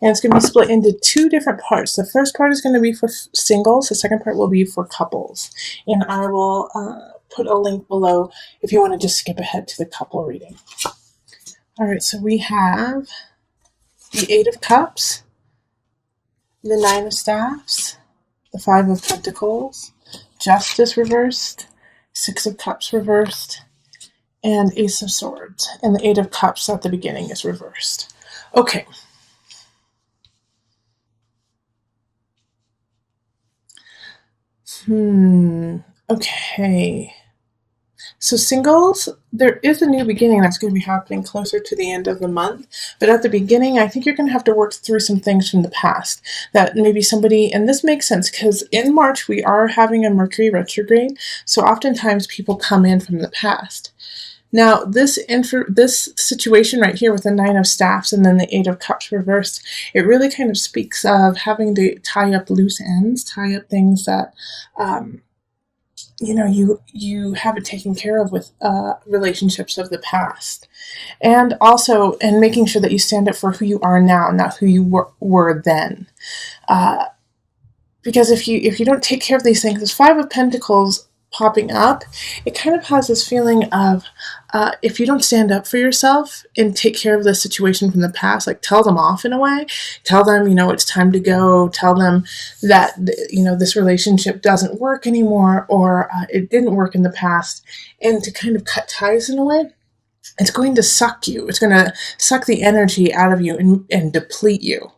And it's going to be split into two different parts. The first part is going to be for singles. The second part will be for couples. And I will put a link below if you want to just skip ahead to the couple reading. All right, so we have the Eight of Cups, the Nine of Staffs, the Five of Pentacles, Justice reversed, Six of Cups reversed, and Ace of Swords. And the Eight of Cups at the beginning is reversed. Okay. Okay. So singles, there is a new beginning that's going to be happening closer to the end of the month. But at the beginning, I think you're going to have to work through some things from the past that maybe somebody, and this makes sense because in March we are having a Mercury retrograde. So oftentimes people come in from the past. Now, this situation right here with the Nine of Staffs and then the Eight of Cups reversed, it really kind of speaks of having to tie up loose ends, tie up things that, you haven't taken care of with relationships of the past. And also, and making sure that you stand up for who you are now, not who you were then. Because if you don't take care of these things, this Five of Pentacles popping up, it kind of has this feeling of if you don't stand up for yourself and take care of the situation from the past, like tell them off in a way, tell them, it's time to go, tell them that, this relationship doesn't work anymore, or it didn't work in the past, and to kind of cut ties in a way, it's going to suck you. It's going to suck the energy out of you and deplete you.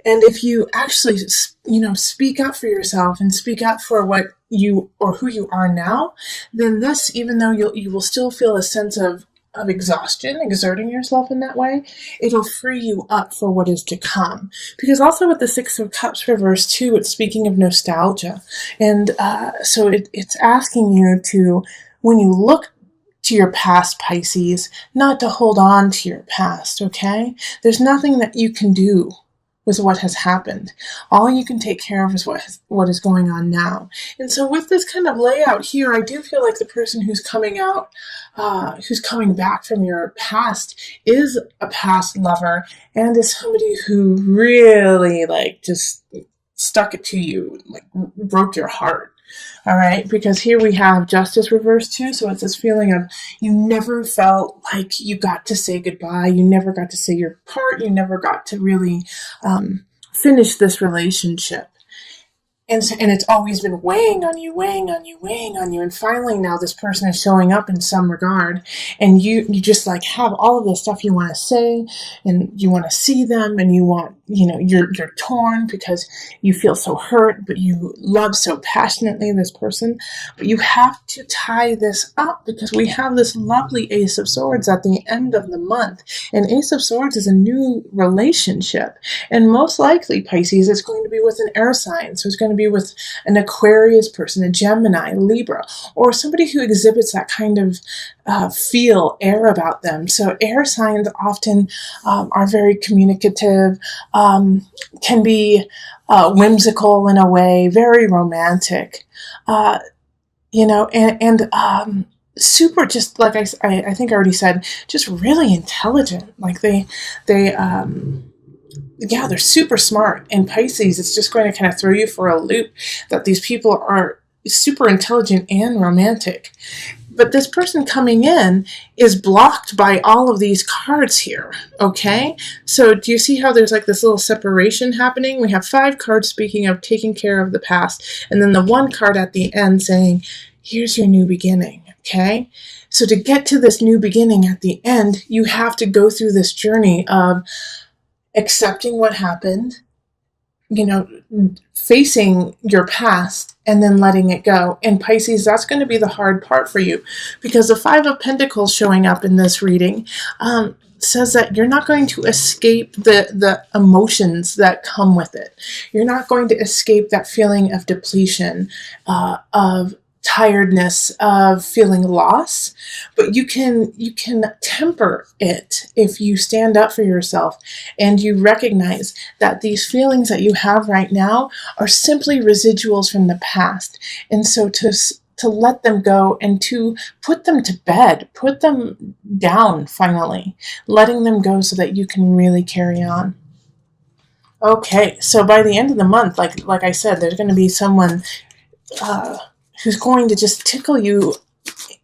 And if you actually, speak up for yourself and speak up for what you or who you are now, then this, even though you will still feel a sense of exhaustion, exerting yourself in that way, it'll free you up for what is to come. Because also with the Six of Cups reversed too, it's speaking of nostalgia. And so it's asking you to, when you look to your past, Pisces, not to hold on to your past, okay? There's nothing that you can do with what has happened. All you can take care of is what is going on now. And so with this kind of layout here, I do feel like the person who's coming out, who's coming back from your past is a past lover and is somebody who really just stuck it to you, broke your heart. All right, because here we have Justice reversed too, so it's this feeling of you never felt like you got to say goodbye, you never got to say your part, you never got to really finish this relationship. And it's always been weighing on you, and finally now this person is showing up in some regard, and you just have all of the stuff you want to say, and you want to see them, and you want, you're torn because you feel so hurt, but you love so passionately this person. But you have to tie this up because we have this lovely Ace of Swords at the end of the month, and Ace of Swords is a new relationship, and most likely, Pisces, it's going to be with an air sign, so it's going to be with an Aquarius person, a Gemini, Libra, or somebody who exhibits that kind of air about them. So air signs often are very communicative, can be whimsical in a way, very romantic, and super, just like I think I already said, just really intelligent. They're super smart. And Pisces, it's just going to kind of throw you for a loop that these people are super intelligent and romantic. But this person coming in is blocked by all of these cards here, okay? So do you see how there's this little separation happening? We have 5 cards speaking of taking care of the past, and then the one card at the end saying, here's your new beginning, okay? So to get to this new beginning at the end, you have to go through this journey of accepting what happened, facing your past and then letting it go. And Pisces, that's going to be the hard part for you, because the Five of Pentacles showing up in this reading says that you're not going to escape the emotions that come with it. You're not going to escape that feeling of depletion, of tiredness, of feeling loss, but you can temper it if you stand up for yourself and you recognize that these feelings that you have right now are simply residuals from the past. And so to let them go and to put them to bed, put them down finally, letting them go so that you can really carry on. Okay, so by the end of the month, like I said, there's going to be someone uh, who's going to just tickle you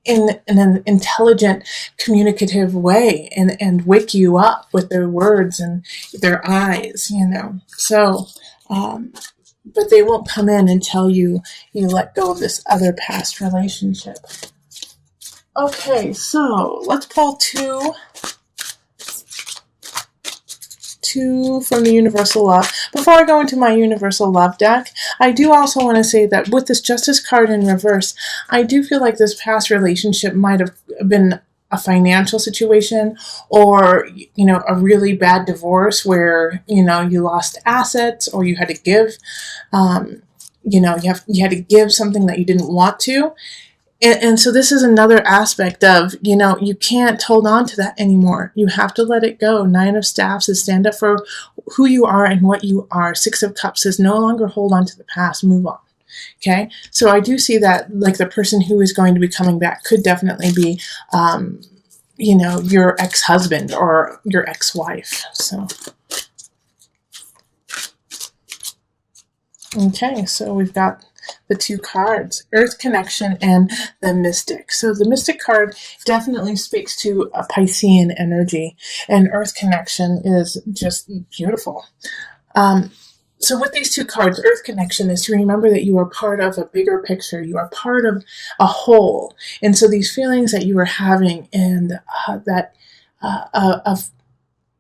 in an intelligent, communicative way, and wake you up with their words and their eyes, you know. So, but they won't come in until you let go of this other past relationship. Okay, so let's pull two from the Universal Love. Before I go into my Universal Love deck, I do also want to say that with this Justice card in reverse, I do feel like this past relationship might have been a financial situation, or a really bad divorce where you lost assets, or you had to give you had to give something that you didn't want to. And so this is another aspect of, you can't hold on to that anymore. You have to let it go. Nine of Staffs is stand up for who you are and what you are. Six of Cups is no longer hold on to the past, move on. Okay? So I do see that, like, the person who is going to be coming back could definitely be, your ex-husband or your ex-wife. So, okay, so we've got the two cards, Earth Connection and the Mystic. So the Mystic card definitely speaks to a Piscean energy, and Earth Connection is just beautiful. So with these two cards, Earth Connection is to remember that you are part of a bigger picture. You are part of a whole. And so these feelings that you are having, and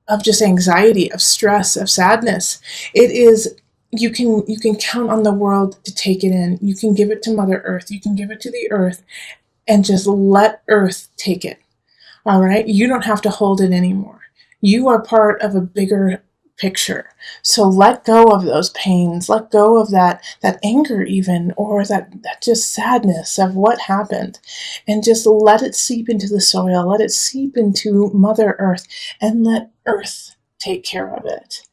of just anxiety, of stress, of sadness, it is, you can count on the world to take it in. You can give it to Mother Earth. You can give it to the earth and just let Earth take it. All right? You don't have to hold it anymore. You are part of a bigger picture. So let go of those pains. Let go of that anger even, or that just sadness of what happened. And just let it seep into the soil. Let it seep into Mother Earth, and let Earth take care of it.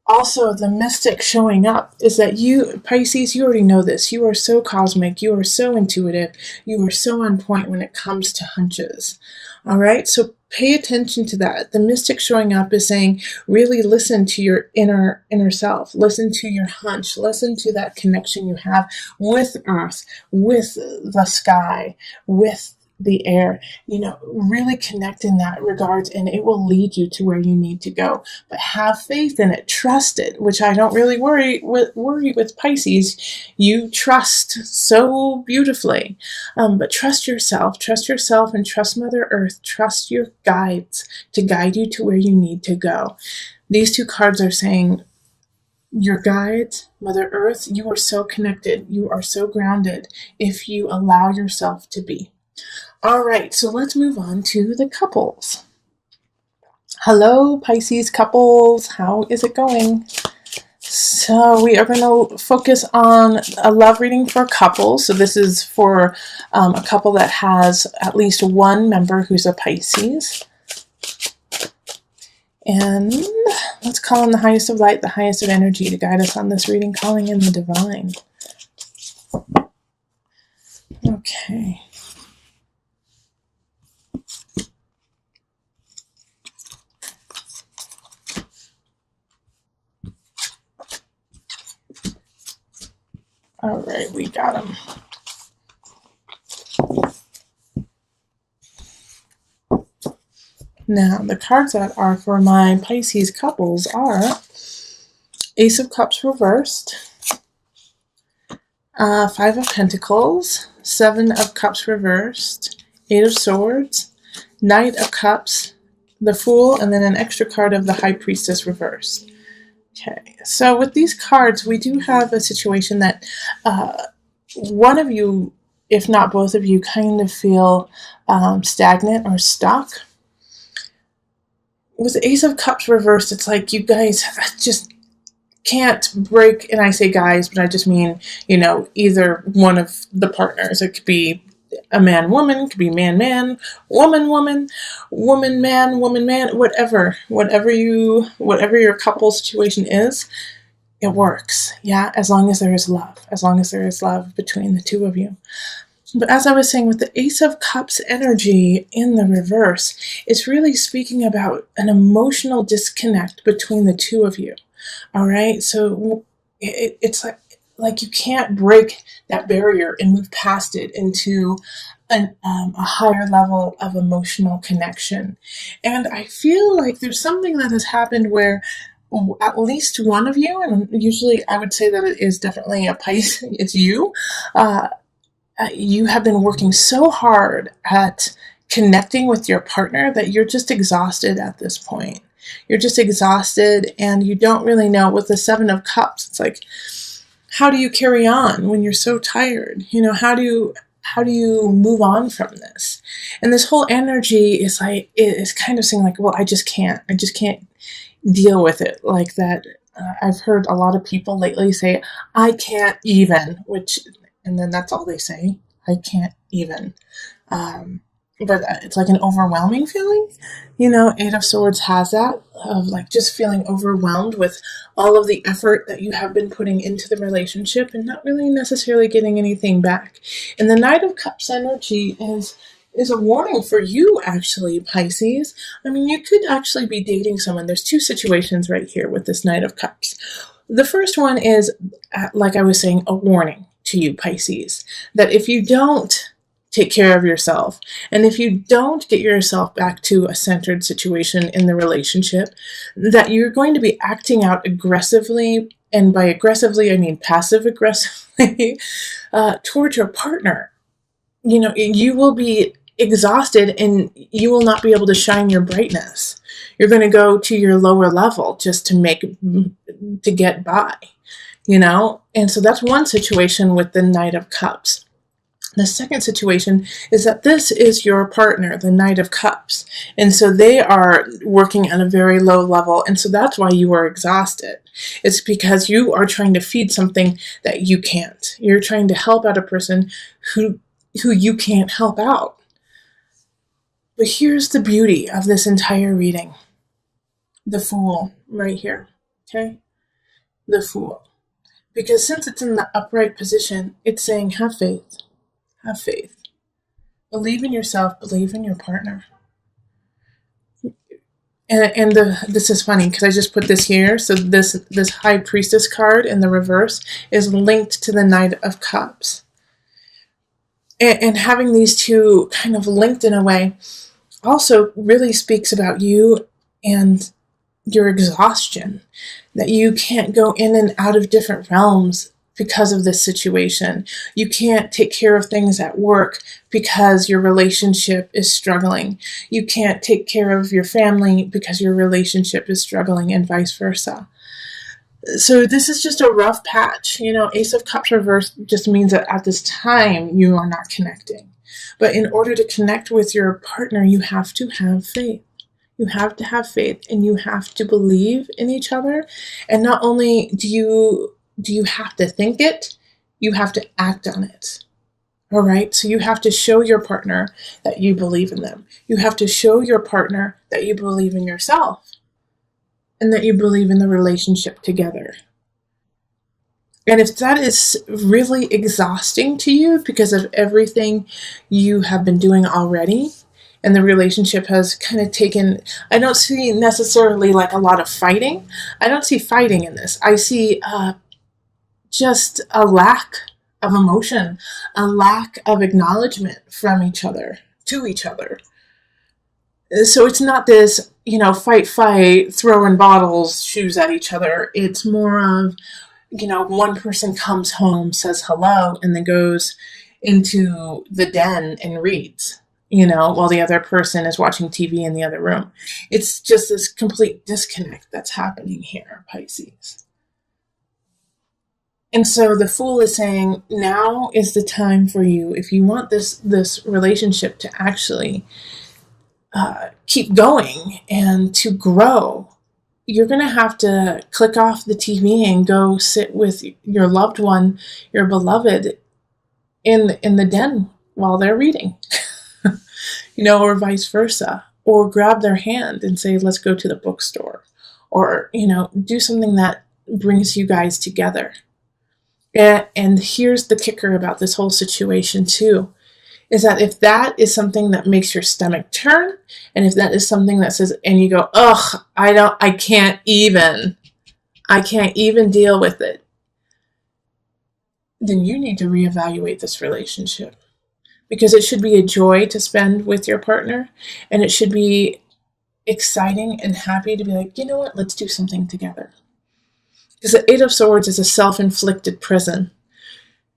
Also, the Mystic showing up is that you, Pisces, you already know this. You are so cosmic. You are so intuitive. You are so on point when it comes to hunches. All right? So pay attention to that. The Mystic showing up is saying, really listen to your inner self. Listen to your hunch. Listen to that connection you have with Earth, with the sky, with the air. Really connect in that regards, and it will lead you to where you need to go. But have faith in it. Trust it, which I don't really worry with Pisces. You trust so beautifully. But trust yourself, and trust Mother Earth. Trust your guides to guide you to where you need to go. These two cards are saying, your guides, Mother Earth, you are so connected. You are so grounded if you allow yourself to be. All right, so let's move on to the couples. Hello, Pisces couples. How is it going? So we are going to focus on a love reading for couples. So this is for a couple that has at least one member who's a Pisces. And let's call in the highest of light, the highest of energy to guide us on this reading, calling in the divine. Okay. All right, we got them. Now, the cards that are for my Pisces couples are Ace of Cups reversed, Five of Pentacles, Seven of Cups reversed, Eight of Swords, Knight of Cups, the Fool, and then an extra card of the High Priestess reversed. Okay, so with these cards, we do have a situation that one of you, if not both of you, kind of feel stagnant or stuck. With the Ace of Cups reversed, it's like you guys just can't break, and I say guys, but I just mean, either one of the partners. It could be a man-woman, it could be man-man, woman-woman, woman-man, woman-man, whatever your couple situation is, it works, yeah, as long as there is love between the two of you. But as I was saying, with the Ace of Cups energy in the reverse, it's really speaking about an emotional disconnect between the two of you. All right. So it's like you can't break that barrier and move past it into a higher level of emotional connection. And I feel like there's something that has happened where at least one of you, and usually I would say that it is definitely a Pisces, it's you, uh, you have been working so hard at connecting with your partner that you're just exhausted at this point. You're just exhausted and you don't really know. With the Seven of Cups, it's like, how do you carry on when you're so tired? How do you move on from this? And this whole energy is like, it is kind of saying like, well, I just can't deal with it like that. I've heard a lot of people lately say, I can't even, and then that's all they say. I can't even. Um, but it's like an overwhelming feeling. Eight of Swords has that, of like just feeling overwhelmed with all of the effort that you have been putting into the relationship and not really necessarily getting anything back. And the Knight of Cups energy is a warning for you, actually, Pisces. I mean, you could actually be dating someone. There's two situations right here with this Knight of Cups. The first one is, like I was saying, a warning to you, Pisces, that if you don't take care of yourself, and if you don't get yourself back to a centered situation in the relationship, that you're going to be acting out aggressively, and by aggressively, I mean passive aggressively, towards your partner. You will be exhausted and you will not be able to shine your brightness. You're going to go to your lower level just to get by, And so that's one situation with the Knight of Cups. The second situation is that this is your partner, the Knight of Cups. And so they are working at a very low level. And so that's why you are exhausted. It's because you are trying to feed something that you can't. You're trying to help out a person who you can't help out. But here's the beauty of this entire reading. The Fool, right here. Okay? The Fool. Because since it's in the upright position, it's saying, have faith. Have faith. Believe in yourself. Believe in your partner. And this is funny because I just put this here. So this High Priestess card in the reverse is linked to the Knight of Cups. And having these two kind of linked in a way also really speaks about you and your exhaustion. That you can't go in and out of different realms because of this situation. You can't take care of things at work because your relationship is struggling. You can't take care of your family because your relationship is struggling, and vice versa. So this is just a rough patch. Ace of Cups reverse just means that at this time you are not connecting. But in order to connect with your partner, you have to have faith. You have to have faith, and you have to believe in each other. And not only do you have to think it, you have to act on it. All right? So you have to show your partner that you believe in them. You have to show your partner that you believe in yourself and that you believe in the relationship together. And if that is really exhausting to you because of everything you have been doing already, and the relationship has kind of taken, I don't see necessarily like a lot of fighting. I don't see fighting in this. I see just a lack of emotion, a lack of acknowledgement from each other, to each other. So it's not this, fight, throwing bottles, shoes at each other. It's more of, one person comes home, says hello, and then goes into the den and reads, while the other person is watching TV in the other room. It's just this complete disconnect that's happening here, Pisces. And so the Fool is saying, now is the time for you, if you want this relationship to actually keep going and to grow, you're going to have to click off the TV and go sit with your loved one, your beloved, in the den while they're reading, or vice versa, or grab their hand and say, let's go to the bookstore, or, do something that brings you guys together. And here's the kicker about this whole situation too, is that if that is something that makes your stomach turn, and if that is something that says, and you go, ugh, I can't even, I can't even deal with it, then you need to reevaluate this relationship, because it should be a joy to spend with your partner, and it should be exciting and happy to be like, you know what, let's do something together. Because the Eight of Swords is a self-inflicted prison.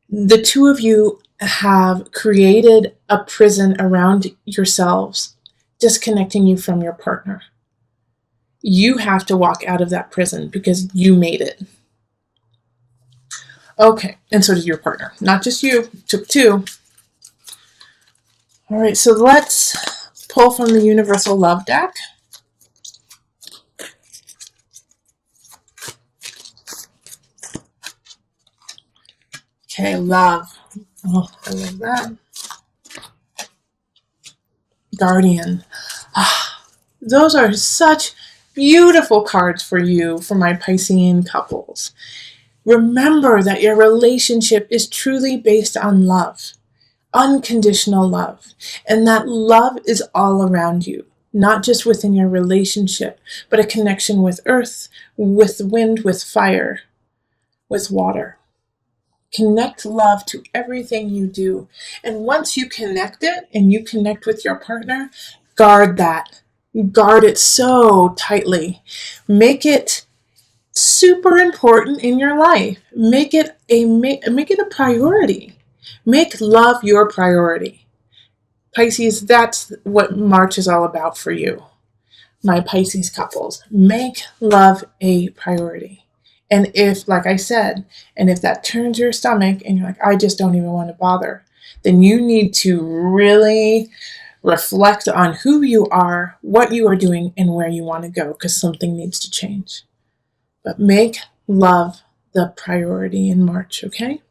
The two of you have created a prison around yourselves, disconnecting you from your partner. You have to walk out of that prison because you made it. Okay, and so did your partner. Not just you, took two. All right, so let's pull from the Universal Love deck. Okay, love. Oh, I love that. Guardian. Those are such beautiful cards for you, for my Piscean couples. Remember that your relationship is truly based on love, unconditional love, and that love is all around you, not just within your relationship, but a connection with earth, with wind, with fire, with water. Connect love to everything you do. And once you connect it and you connect with your partner, guard that. Guard it so tightly. Make it super important in your life. Make it a priority. Make love your priority. Pisces, that's what March is all about for you. My Pisces couples, make love a priority. And if, like I said, and if that turns your stomach and you're like, I just don't even want to bother, then you need to really reflect on who you are, what you are doing, and where you want to go, because something needs to change. But make love the priority in March, okay?